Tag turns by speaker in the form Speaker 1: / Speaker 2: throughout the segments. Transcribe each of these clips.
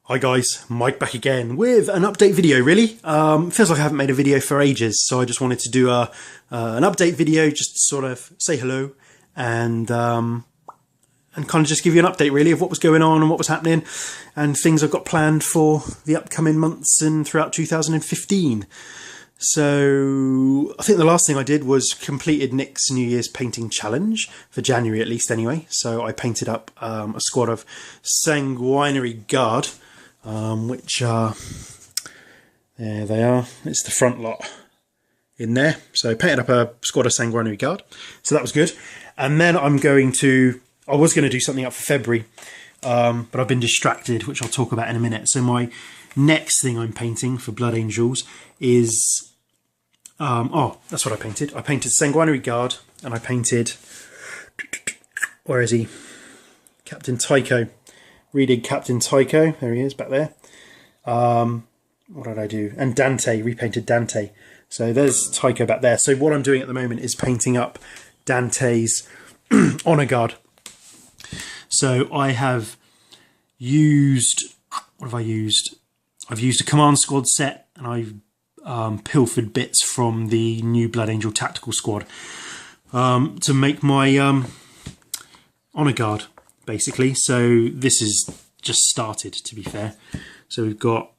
Speaker 1: Hi guys, Mike back again with an update video really. Feels like I haven't made a video for ages, so I just wanted to do an update video just to sort of say hello and kind of just give you an update really of what was going on and what was happening and things I've got planned for the upcoming months and throughout 2015. So I think the last thing I did was completed Nick's New Year's painting challenge for January at least anyway. So I painted up a squad of Sanguinary Guard. Which are, there they are, it's the front lot in there. So I painted up a squad of Sanguinary Guard, so that was good. And then I was going to do something up for February, but I've been distracted, which I'll talk about in a minute. So my next thing I'm painting for Blood Angels is, that's what I painted. I painted Sanguinary Guard, and I painted, where is he? Captain Tycho. Redid Captain Tycho, there he is back there. What did I do? And Dante, repainted Dante. So there's Tycho back there. So what I'm doing at the moment is painting up Dante's Honor Guard. So I have used, what have I used? I've used a Command Squad set, and I've pilfered bits from the new Blood Angel Tactical Squad to make my Honor Guard, basically. So this is just started, to be fair. So we've got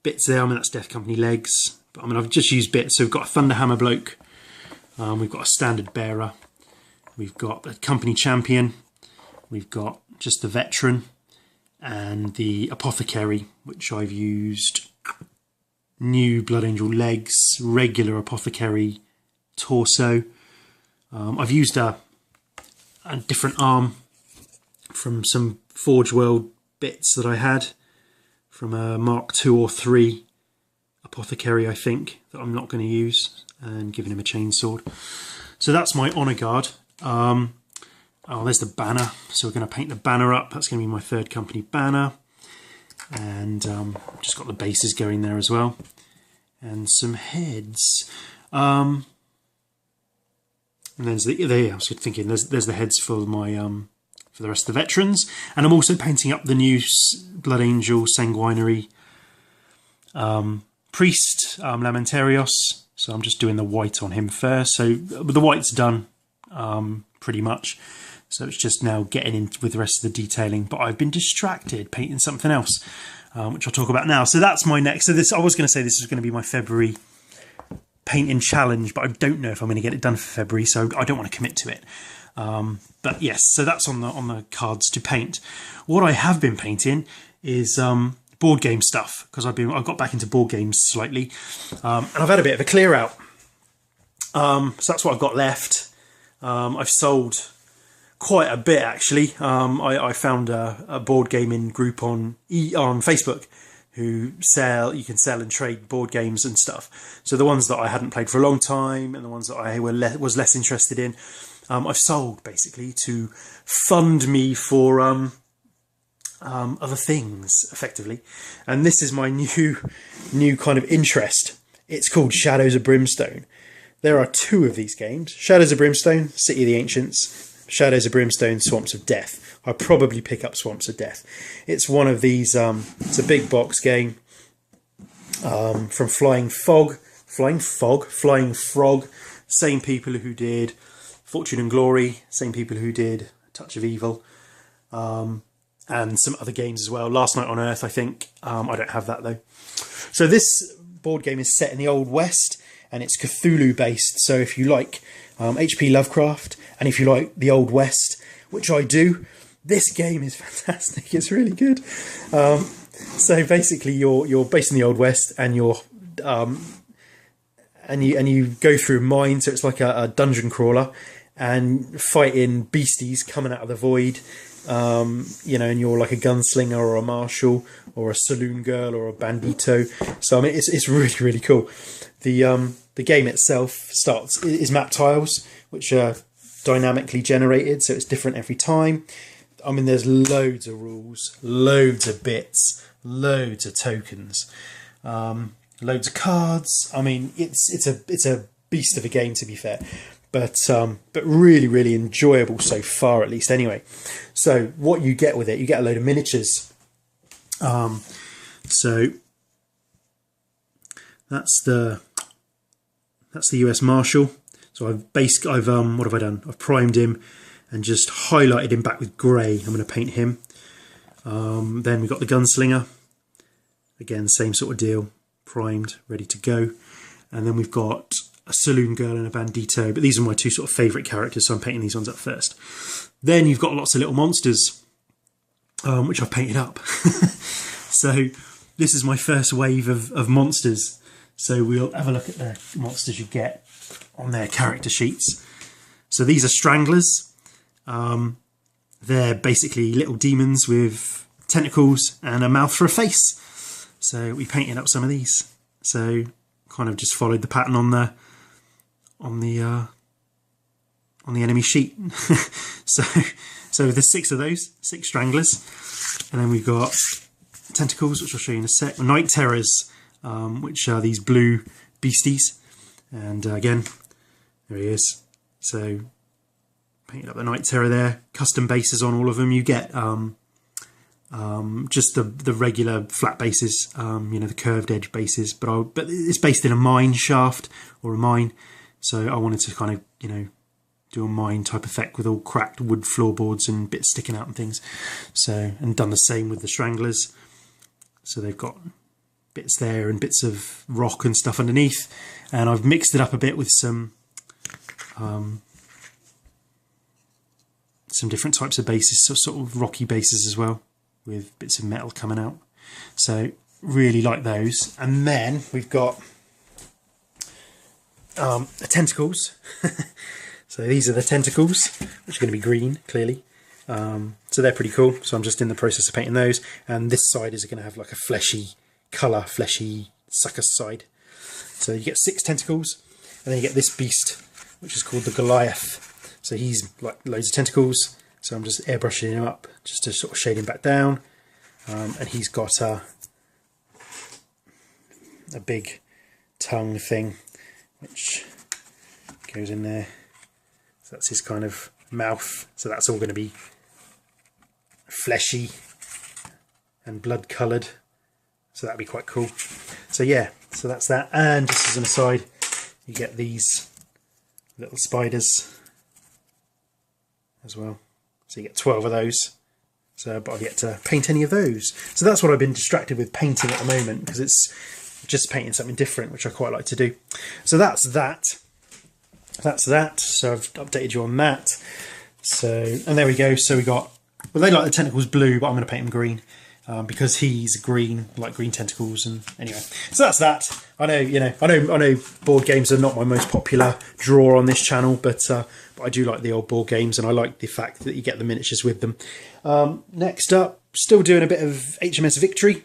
Speaker 1: bits there. I mean, that's Death Company legs, but I mean, I've just used bits. So we've got a Thunderhammer bloke, we've got a standard bearer, we've got a company champion, we've got just the veteran, and the apothecary, which I've used new Blood Angel legs, regular apothecary torso. I've used a different arm from some Forge World bits that I had from a Mark II or III apothecary, I think, that I'm not going to use, and giving him a chainsword. So that's my Honor Guard. Oh, there's the banner. So we're going to paint the banner up. That's going to be my third company banner. And just got the bases going there as well. And some heads. And there's I was thinking there's the heads for my for the rest of the veterans, and I'm also painting up the new Blood Angel Sanguinary Priest, Lamentarios. So I'm just doing the white on him first. So the white's done pretty much. So it's just now getting in with the rest of the detailing. But I've been distracted painting something else, which I'll talk about now. So that's my next. So this, I was going to say this is going to be my February painting challenge, but I don't know if I'm going to get it done for February, so I don't want to commit to it. But yes, so that's on the cards to paint. What I have been painting is board game stuff, because I've got back into board games slightly, and I've had a bit of a clear out. So that's what I've got left. I've sold quite a bit actually. I found a board gaming group on Facebook who you can sell and trade board games and stuff. So the ones that I hadn't played for a long time and the ones that I was less interested in, I've sold basically to fund me for other things, effectively. And this is my new kind of interest. It's called Shadows of Brimstone. There are two of these games: Shadows of Brimstone, City of the Ancients; Shadows of Brimstone, Swamps of Death. I'll probably pick up Swamps of Death. It's one of these, it's a big box game from Flying Frog, same people who did Fortune and Glory, same people who did Touch of Evil, and some other games as well. Last Night on Earth, I think. I don't have that though. So this board game is set in the Old West, and it's Cthulhu based. So if you like H.P. Lovecraft, and if you like the Old West, which I do, this game is fantastic. It's really good. So basically, you're based in the Old West, and you go through mines. So it's like a dungeon crawler, and fighting beasties coming out of the void. You know, and you're like a gunslinger or a marshal or a saloon girl or a bandito. So I mean, it's really, really cool. The game itself is map tiles, which are dynamically generated, so it's different every time. I mean, there's loads of rules, loads of bits, loads of tokens, loads of cards. I mean, it's a beast of a game, to be fair. But really, really enjoyable so far, at least anyway. So what you get with it, you get a load of miniatures. So that's the US Marshal. So what have I done? I've primed him and just highlighted him back with grey. I'm going to paint him. Then we've got the Gunslinger. Again, same sort of deal. Primed, ready to go. And then we've got a Saloon Girl and a Bandito. But these are my two sort of favourite characters, so I'm painting these ones up first. Then you've got lots of little monsters, which I've painted up. So this is my first wave of monsters. So we'll have a look at the monsters you get on their character sheets. So these are Stranglers. They're basically little demons with tentacles and a mouth for a face. So we painted up some of these. So kind of just followed the pattern on the enemy sheet. so there's 6 of those, 6 Stranglers, and then we've got tentacles, which I'll show you in a sec. Night Terrors, which are these blue beasties, and again, there he is. So painted up the Night Terror there. Custom bases on all of them. You get just the regular flat bases, the curved edge bases, but it's based in a mine shaft or a mine. So I wanted to kind of, do a mine type effect with all cracked wood floorboards and bits sticking out and things. So, and done the same with the Stranglers. So they've got bits there and bits of rock and stuff underneath. And I've mixed it up a bit with some different types of bases, so sort of rocky bases as well, with bits of metal coming out. So really like those. And then we've got the tentacles. So these are the tentacles, which are going to be green, clearly. So they're pretty cool. So I'm just in the process of painting those. And this side is going to have like a fleshy colour, fleshy sucker side. So you get 6 tentacles, and then you get this beast, which is called the Goliath. So he's like loads of tentacles. So I'm just airbrushing him up just to sort of shade him back down. And he's got a big tongue thing, which goes in there. So that's his kind of mouth. So that's all going to be fleshy and blood coloured. So that'd be quite cool. So yeah, so that's that. And just as an aside, you get these little spiders as well. So you get 12 of those. So, but I've yet to paint any of those. So that's what I've been distracted with painting at the moment, because it's just painting something different, which I quite like to do. So that's that. That's that. So I've updated you on that. So, and there we go. So we got, well, they like the tentacles blue, but I'm going to paint them green because he's green, like green tentacles. And anyway, so that's that. I know, I know board games are not my most popular draw on this channel, but I do like the old board games, and I like the fact that you get the miniatures with them. Next up, still doing a bit of HMS Victory.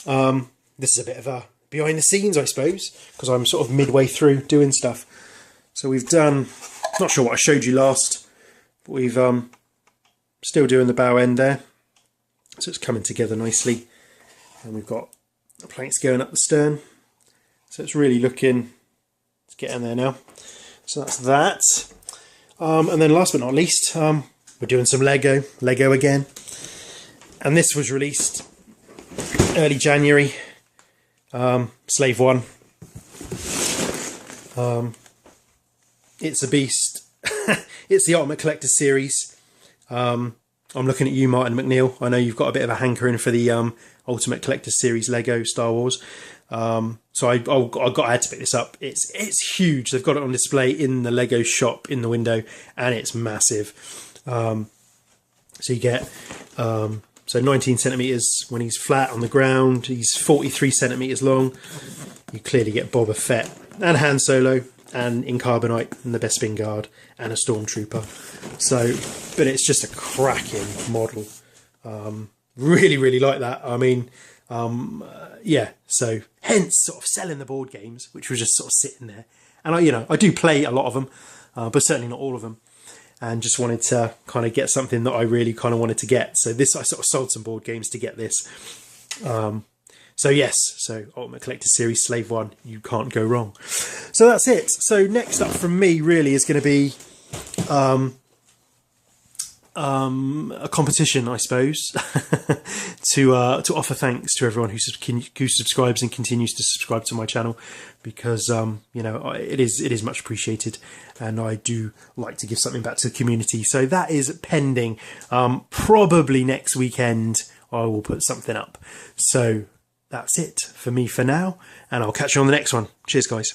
Speaker 1: This is a bit of a behind the scenes, I suppose, because I'm sort of midway through doing stuff. So we've done, not sure what I showed you last, but we've still doing the bow end there. So it's coming together nicely. And we've got the planks going up the stern. So it's really looking, it's getting there now. So that's that. And then last but not least, we're doing some Lego again. And this was released early January. Slave 1. It's a beast. It's the Ultimate Collector series. I'm looking at you, Martin McNeil. I know you've got a bit of a hankering for the Ultimate Collector series Lego Star Wars. So I had to pick this up. It's huge. They've got it on display in the Lego shop in the window, and it's massive. So you get so 19 centimeters when he's flat on the ground. He's 43 centimeters long. You clearly get Boba Fett and Han Solo, and in carbonite, and the Bespin Guard, and a Stormtrooper. So, but it's just a cracking model. Really, really like that. I mean, yeah. So, hence sort of selling the board games, which was just sort of sitting there. And I do play a lot of them, but certainly not all of them. And just wanted to kind of get something that I really kind of wanted to get. So this, I sort of sold some board games to get this. So yes, so Ultimate Collector Series Slave 1, you can't go wrong. So that's it. So next up from me really is going to be a competition, I suppose, to offer thanks to everyone who subscribes and continues to subscribe to my channel, because it is much appreciated, and I do like to give something back to the community. So that is pending. Probably next weekend I will put something up. So that's it for me for now, and I'll catch you on the next one. Cheers, guys.